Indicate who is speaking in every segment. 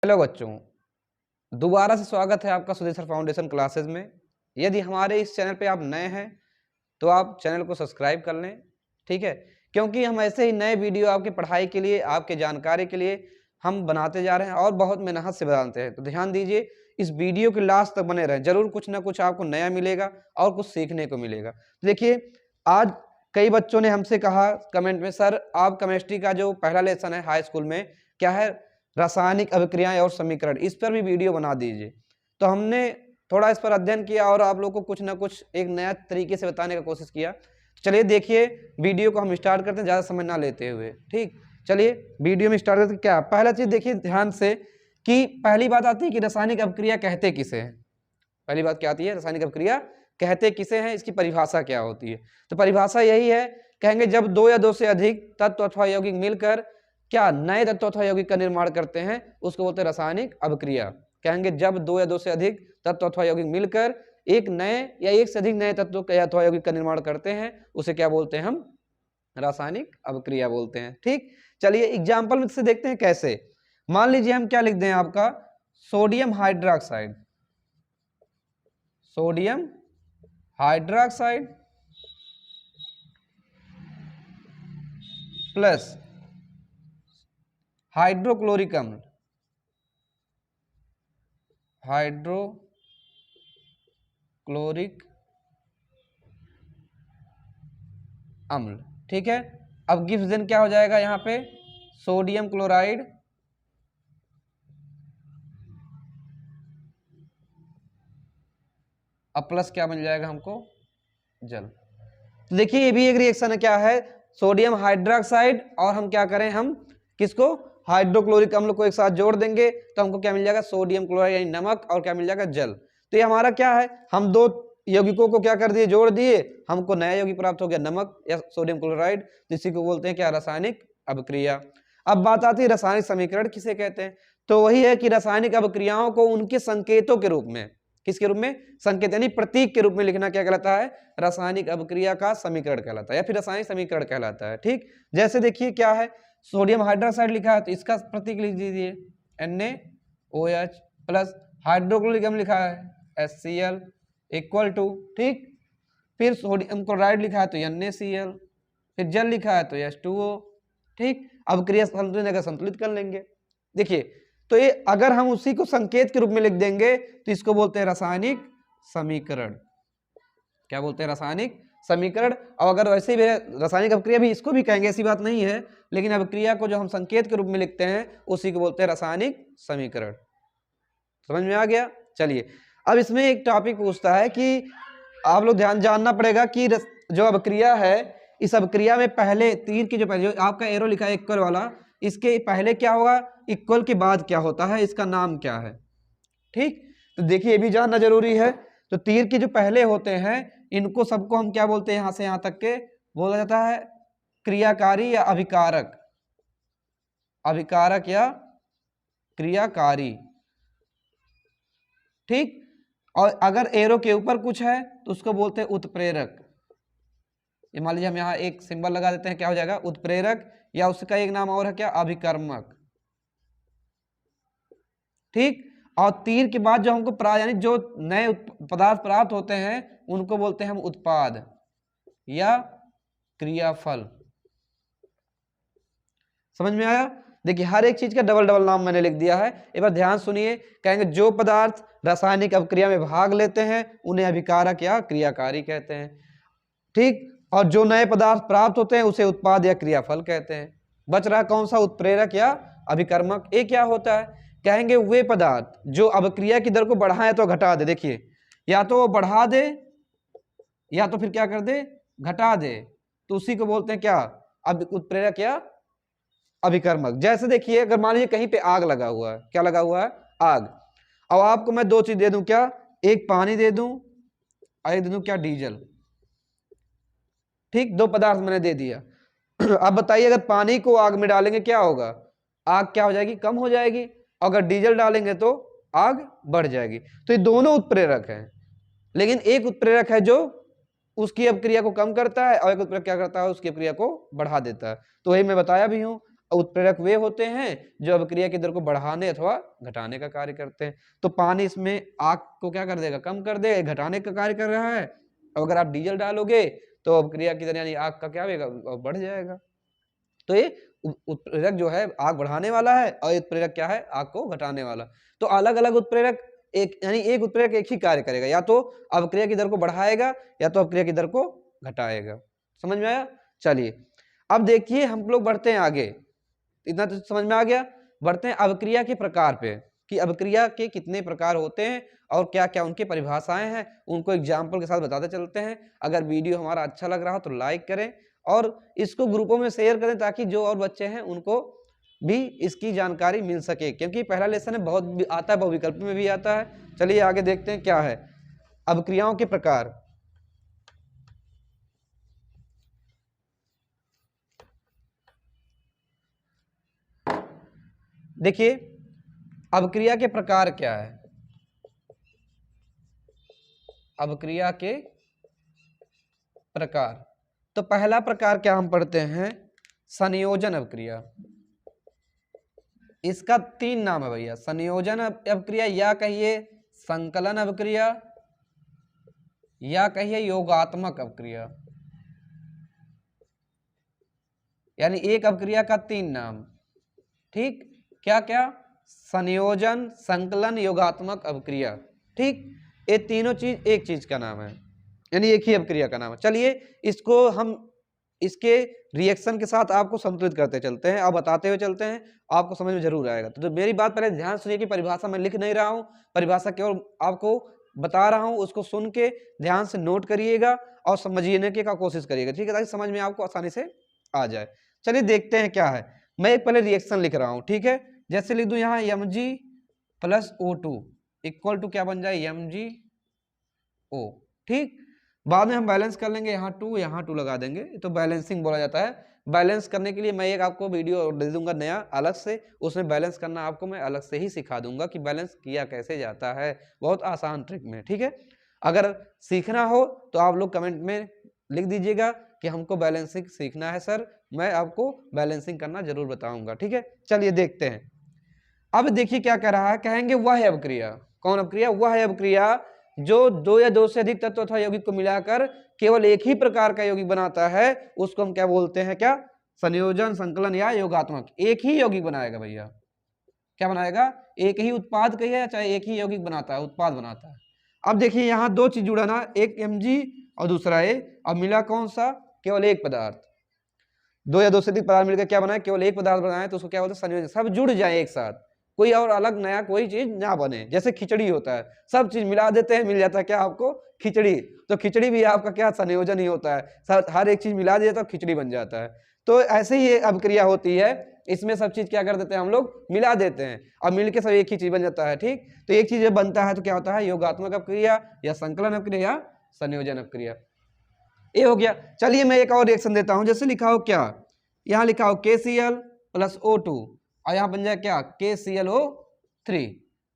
Speaker 1: Hello बच्चों, दोबारा से स्वागत है आपका सुधीर सर फाउंडेशन क्लासेस में। यदि हमारे इस चैनल पे आप नए हैं तो आप चैनल को सब्सक्राइब कर लें, ठीक है। क्योंकि हम ऐसे ही नए वीडियो आपकी पढ़ाई के लिए, आपके जानकारी के लिए हम बनाते जा रहे हैं और बहुत मेहनत से बनाते हैं। तो ध्यान दीजिए, इस वीडियो के लास्ट तक बने रहें, जरूर कुछ ना कुछ आपको नया मिलेगा और कुछ सीखने को मिलेगा। तो देखिए, आज कई बच्चों ने हमसे कहा कमेंट में, सर आप केमिस्ट्री का जो पहला लेसन है हाई स्कूल में, क्या है, रासायनिक अभिक्रियाएं और समीकरण, इस पर भी वीडियो बना दीजिए। तो हमने थोड़ा इस पर अध्ययन किया और आप लोग को कुछ ना कुछ एक नया तरीके से बताने का कोशिश किया। चलिए देखिए, वीडियो को हम स्टार्ट करते हैं ज़्यादा समय ना लेते हुए, ठीक। चलिए वीडियो में स्टार्ट करते हैं। क्या पहला चीज़ देखिए ध्यान से कि पहली बात आती है कि रासायनिक अभिक्रिया कहते किसे हैं। पहली बात क्या आती है, रासायनिक अभिक्रिया कहते किसे हैं, इसकी परिभाषा क्या होती है। तो परिभाषा यही है, कहेंगे जब दो या दो से अधिक तत्व अथवा यौगिक मिलकर क्या नए तत्व अथवा यौगिक का निर्माण करते हैं, उसको बोलते हैं रासायनिक अभिक्रिया। कहेंगे जब दो या दो से अधिक तत्व अथवा यौगिक मिलकर एक नए या एक से अधिक नए तत्व अथवा यौगिक का निर्माण करते हैं, उसे क्या बोलते हैं, हम रासायनिक अभिक्रिया बोलते हैं, ठीक। चलिए एग्जाम्पल से देखते हैं कैसे। मान लीजिए हम क्या लिख दें, आपका sodium hydroxide, sodium hydroxide plus hydrochloric अम्ल, हाइड्रोक्लोरिक अम्ल, ठीक है। अब गिव्स देन क्या हो जाएगा यहाँ पे, सोडियम क्लोराइड अब प्लस क्या मिल जाएगा हमको, जल। तो देखिए ये भी एक रिएक्शन है, क्या है, सोडियम हाइड्रोक्साइड और हम क्या करें, हम किसको, हाइड्रोक्लोरिक अम्ल को एक साथ जोड़ देंगे तो हमको क्या मिल जाएगा, सोडियम क्लोराइड यानी नमक, और क्या मिल जाएगा, जल। तो ये हमारा क्या है, हम दो यौगिकों को क्या कर दिए, जोड़ दिए, हमको नया यौगिक प्राप्त हो गया, नमक या सोडियम क्लोराइड। तो इसी को बोलते हैं क्या, रासायनिक अभिक्रिया। अब बात आती है रासायनिक समीकरण किसे कहते हैं। तो वही है कि रासायनिक अभिक्रियाओं को उनके संकेतों के रूप में, किसके रूप में, संकेत यानी प्रतीक के रूप में लिखना क्या कहलाता है, रासायनिक अभिक्रिया का समीकरण कहलाता है या फिर रासायनिक समीकरण कहलाता है, ठीक। जैसे देखिए क्या है, सोडियम हाइड्रोक्साइड लिखा है तो इसका प्रतीक लिख दीजिए NaOH प्लस हाइड्रोक्लोरिक अम्ल लिखा है HCl इक्वल टू, ठीक। फिर सोडियम क्लोराइड लिखा है तो NaCl, फिर जल लिखा है तो H2O, ठीक। अब क्रिया संतुलित अगर संतुलित कर लेंगे, देखिए तो ये अगर हम उसी को संकेत के रूप में लिख देंगे तो इसको बोलते हैं रासायनिक समीकरण। क्या बोलते हैं, रासायनिक समीकरण। और अगर वैसे भी रासायनिक अभिक्रिया भी इसको भी कहेंगे, ऐसी बात नहीं है, लेकिन अभिक्रिया को जो हम संकेत के रूप में लिखते हैं उसी को बोलते हैं रासायनिक समीकरण। समझ में आ गया। चलिए अब इसमें एक टॉपिक पूछता है कि आप लोग ध्यान जानना पड़ेगा कि जो अभिक्रिया है, इस अभिक्रिया में पहले तीर की जो पहले जो आपका एरो लिखा है इक्वल वाला, इसके पहले क्या होगा, इक्वल के बाद क्या होता है, इसका नाम क्या है, ठीक। तो देखिए ये भी जानना जरूरी है। तो तीर के जो पहले होते हैं इनको सबको हम क्या बोलते हैं, यहां से यहां तक के बोला जाता है क्रियाकारी या अभिकारक, अभिकारक या क्रियाकारी, ठीक। और अगर एरो के ऊपर कुछ है तो उसको बोलते हैं उत्प्रेरक। ये मान लीजिए हम यहाँ एक सिंबल लगा देते हैं, क्या हो जाएगा, उत्प्रेरक, या उसका एक नाम और है क्या, अभिकर्मक, ठीक। और तीर के बाद जो हमको यानी जो नए पदार्थ प्राप्त होते हैं उनको बोलते हैं हम उत्पाद या क्रियाफल। समझ में आया। देखिए हर एक चीज का डबल डबल नाम मैंने लिख दिया है, एक बार ध्यान सुनिए। कहेंगे जो पदार्थ रासायनिक अभिक्रिया में भाग लेते हैं उन्हें अभिकारक या क्रियाकारी कहते हैं, ठीक। और जो नए पदार्थ प्राप्त होते हैं उसे उत्पाद या क्रियाफल कहते हैं। बच रहा कौन सा, उत्प्रेरक या अभिकर्मक। ये क्या होता है, कहेंगे वे पदार्थ जो अभिक्रिया की दर को बढ़ाए तो घटा दे। देखिए या तो वो बढ़ा दे या तो फिर क्या कर दे, घटा दे, तो उसी को बोलते हैं क्या, अब उत्प्रेरक या अभिकर्मक। जैसे देखिए अगर मान लीजिए कहीं पे आग लगा हुआ है, क्या लगा हुआ है, आग। अब आपको मैं दो चीज दे दूं, क्या, एक पानी दे दूं और एक दे दूं क्या, डीजल, ठीक। दो पदार्थ मैंने दे दिया। अब बताइए अगर पानी को आग में डालेंगे क्या होगा, आग क्या हो जाएगी, कम हो जाएगी। अगर डीजल डालेंगे तो आग बढ़ जाएगी। तो ये दोनों उत्प्रेरक हैं, लेकिन एक उत्प्रेरक है जो उसकी अभिक्रिया को कम करता है और एक उत्प्रेरक क्या करता है, उसकी अभिक्रिया को बढ़ा देता है। तो वही मैं बताया भी हूं, उत्प्रेरक वे होते हैं जो अभिक्रिया की दर को बढ़ाने अथवा घटाने का कार्य करते हैं। तो पानी इसमें आग को क्या कर देगा, कम कर देगा, घटाने का कार्य कर रहा है। अगर आप डीजल डालोगे तो अभिक्रिया की दर यानी आग का क्या होगा, बढ़ जाएगा। तो ये उत्प्रेरक जो है आग बढ़ाने वाला है और उत्प्रेरक क्या है, आग को घटाने वाला। तो अलग अलग उत्प्रेरक एक यानी एक उत्प्रेरक एक ही कार्य करेगा, या तो अभिक्रिया की दर को बढ़ाएगा या तो अभिक्रिया की दर को घटाएगा। समझ में आया? चलिए अब देखिए हम लोग बढ़ते हैं आगे। इतना तो समझ में आ गया। बढ़ते हैं अभिक्रिया के प्रकार पे कि अभिक्रिया के कितने प्रकार होते हैं और क्या क्या उनकी परिभाषाएं हैं, उनको एग्जाम्पल के साथ बताते चलते हैं। अगर वीडियो हमारा अच्छा लग रहा हो तो लाइक करें और इसको ग्रुपों में शेयर करें ताकि जो और बच्चे हैं उनको भी इसकी जानकारी मिल सके, क्योंकि पहला लेसन है बहुत आता है, बहुविकल्प में भी आता है। चलिए आगे देखते हैं क्या है अभिक्रियाओं के प्रकार। देखिए अभिक्रिया के प्रकार क्या है। अभिक्रिया के प्रकार, तो पहला प्रकार क्या हम पढ़ते हैं, संयोजन अभिक्रिया। इसका 3 नाम है भैया, संयोजन अभिक्रिया, या कहिए संकलन अभिक्रिया, या कहिए योगात्मक अभिक्रिया। यानी एक अभिक्रिया का 3 नाम। ठीक, क्या क्या, संयोजन, संकलन, योगात्मक अभिक्रिया। ठीक, ये तीनों चीज एक चीज का नाम है, यानी एक ही अभिक्रिया का नाम है। चलिए इसको हम इसके रिएक्शन के साथ आपको संतुलित करते चलते हैं और बताते हुए चलते हैं, आपको समझ में जरूर आएगा। तो मेरी बात पहले ध्यान सुनिए कि परिभाषा मैं लिख नहीं रहा हूँ, परिभाषा केवल आपको बता रहा हूँ, उसको सुन के ध्यान से नोट करिएगा और समझने की कोशिश करिएगा। ठीक है, ताकि समझ में आपको आसानी से आ जाए। चलिए देखते हैं क्या है। मैं एक पहले रिएक्शन लिख रहा हूँ, ठीक है। जैसे लिख दूं यहाँ Mg plus O2 equal to क्या बन जाए, MgO। ठीक, बाद में हम बैलेंस कर लेंगे, यहाँ 2 लगा देंगे, तो बैलेंसिंग बोला जाता है। बैलेंस करने के लिए मैं एक आपको वीडियो दे दूंगा नया अलग से, उसमें बैलेंस करना आपको मैं अलग से ही सिखा दूंगा कि बैलेंस किया कैसे जाता है, बहुत आसान ट्रिक में। ठीक है, अगर सीखना हो तो आप लोग कमेंट में लिख दीजिएगा कि हमको बैलेंसिंग सीखना है सर, मैं आपको बैलेंसिंग करना जरूर बताऊंगा। ठीक है, चलिए देखते हैं। अब देखिए क्या कह रहा है, कहेंगे वह अभिक्रिया, कौन अभिक्रिया, वह अभिक्रिया जो 2 या 2 से अधिक तत्व अथवा यौगिक को मिलाकर केवल एक ही प्रकार का यौगिक बनाता है, उसको हम क्या बोलते हैं, क्या, संयोजन, संकलन या योगात्मक। एक ही यौगिक बनाएगा भैया, क्या बनाएगा, एक ही उत्पाद का है, चाहे एक ही यौगिक बनाता है, उत्पाद बनाता है। अब देखिए यहाँ 2 चीज जुड़ा ना, एक Mg और दूसरा A, अब मिला कौन सा, केवल एक पदार्थ। 2 या 2 से अधिक पदार्थ मिलकर क्या बनाए, केवल एक पदार्थ बनाए, तो उसको क्या बोलते हैं, संयोजन। सब जुड़ जाए एक साथ, कोई और अलग नया कोई चीज ना बने। जैसे खिचड़ी होता है, सब चीज मिला देते हैं, मिल जाता है क्या आपको, खिचड़ी। तो खिचड़ी भी आपका क्या, संयोजन ही होता है, हर एक चीज मिला दिया तो खिचड़ी बन जाता है। तो ऐसे ही ये अभिक्रिया होती है, इसमें सब चीज क्या कर देते हैं हम लोग, मिला देते हैं और मिलके सब एक ही चीज बन जाता है। ठीक, तो एक चीज जब बनता है तो क्या होता है, योगात्मक अभिक्रिया या संकलन अभिक्रिया या संयोजन अभिक्रिया। ये हो गया। चलिए मैं एक और रिएक्शन देता हूं, जैसे लिखा हो क्या, यहाँ लिखा हो KCl प्लस O2 और यहाँ बन जाए क्या, KClO3।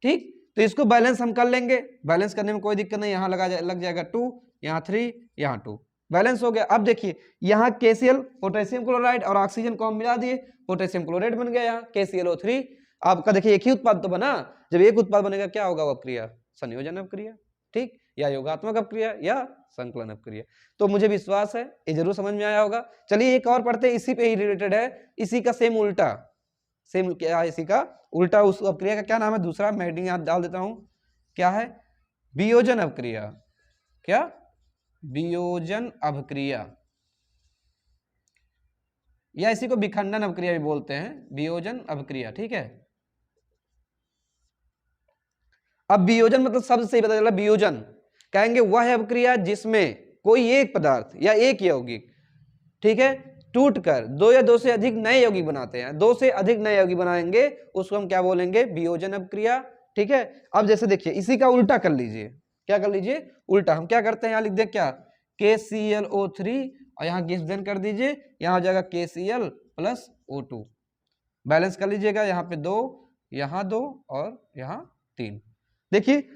Speaker 1: ठीक, तो इसको बैलेंस हम कर लेंगे, बैलेंस करने में कोई दिक्कत नहीं, यहाँ लग जाएगा 2, यहाँ 3, यहाँ 2, बैलेंस हो गया। अब देखिए यहाँ KCl पोटेशियम क्लोराइड और ऑक्सीजन को हम मिला दिए, पोटेशियम क्लोराइड बन गया, यहाँ KClO3। आपका देखिए एक ही उत्पाद तो बना, जब एक उत्पाद बनेगा क्या होगा, वो अभिक्रिया संयोजन अभिक्रिया। ठीक, या योगात्मक अभिक्रिया या संकलन अभिक्रिया। तो मुझे विश्वास है ये जरूर समझ में आया होगा। चलिए एक और पढ़ते हैं, इसी पे ही रिलेटेड है, इसी का सेम उल्टा, सेम क्या है, इसी का उल्टा उस अभिक्रिया का क्या नाम है, दूसरा मैं हेडिंग यहाँ डाल देता हूं, क्या है, वियोजन अभिक्रिया। क्या, वियोजन अभिक्रिया, या इसी को विखंडन अभिक्रिया भी बोलते हैं, वियोजन अभिक्रिया। ठीक है, अब वियोजन मतलब शब्द से ही पता चला, वियोजन कहेंगे वह अभिक्रिया जिसमें कोई एक पदार्थ या एक यौगिक, ठीक है, टूटकर 2 या 2 से अधिक नए यौगिक बनाते हैं, 2 से अधिक नए यौगिक बनाएंगे, उसको हम क्या बोलेंगे, वियोजन अभिक्रिया। ठीक है, अब जैसे देखिए इसी का उल्टा कर लीजिए, क्या कर लीजिए, उल्टा। हम क्या करते हैं, यहाँ लिख दे क्या, KClO3 और यहाँ गिब्सन कर दीजिए, यहाँ हो जाएगा KCl प्लस O2, बैलेंस कर लीजिएगा, यहाँ पे 2, यहाँ 2 और यहाँ 3। देखिए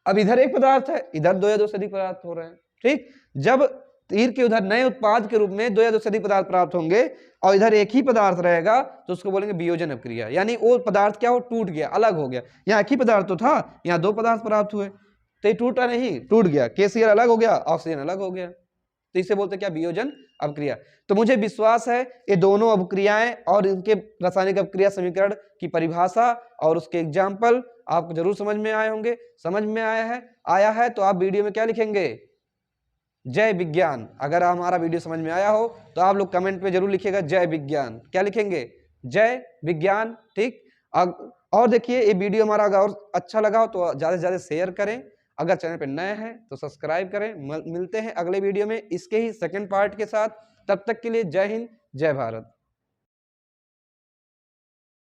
Speaker 1: अब इधर एक पदार्थ है, इधर 2 या 2 से अधिक पदार्थ हो रहे हैं। ठीक, जब तीर के उधर नए उत्पाद के रूप में 2 या 2 से अधिक पदार्थ प्राप्त होंगे और इधर एक ही पदार्थ रहेगा तो उसको बोलेंगे वियोजन अपक्रिया। यानी वो पदार्थ क्या हो, टूट गया, अलग हो गया। यहाँ एक ही पदार्थ तो था, यहाँ 2 पदार्थ प्राप्त हुए तो ये टूटा नहीं, टूट गया। KCl अलग हो गया, ऑक्सीजन अलग हो गया, तो इसे बोलते क्या, वियोजन अपक्रिया। तो मुझे विश्वास है ये दोनों अपक्रियाएं और इनके रासायनिक अपक्रिया समीकरण की परिभाषा और उसके एग्जाम्पल आपको जरूर समझ में आए होंगे। समझ में आया है तो आप वीडियो में क्या लिखेंगे, जय विज्ञान। अगर हमारा वीडियो समझ में आया हो तो आप लोग कमेंट में जरूर लिखिएगा जय विज्ञान। क्या लिखेंगे, जय विज्ञान। ठीक। और देखिए ये वीडियो हमारा अगर अच्छा लगा हो तो ज्यादा से ज्यादा शेयर करें। अगर चैनल पर नए हैं तो सब्सक्राइब करें। मिलते हैं अगले वीडियो में इसके ही सेकंड पार्ट के साथ। तब तक के लिए जय हिंद, जय भारत।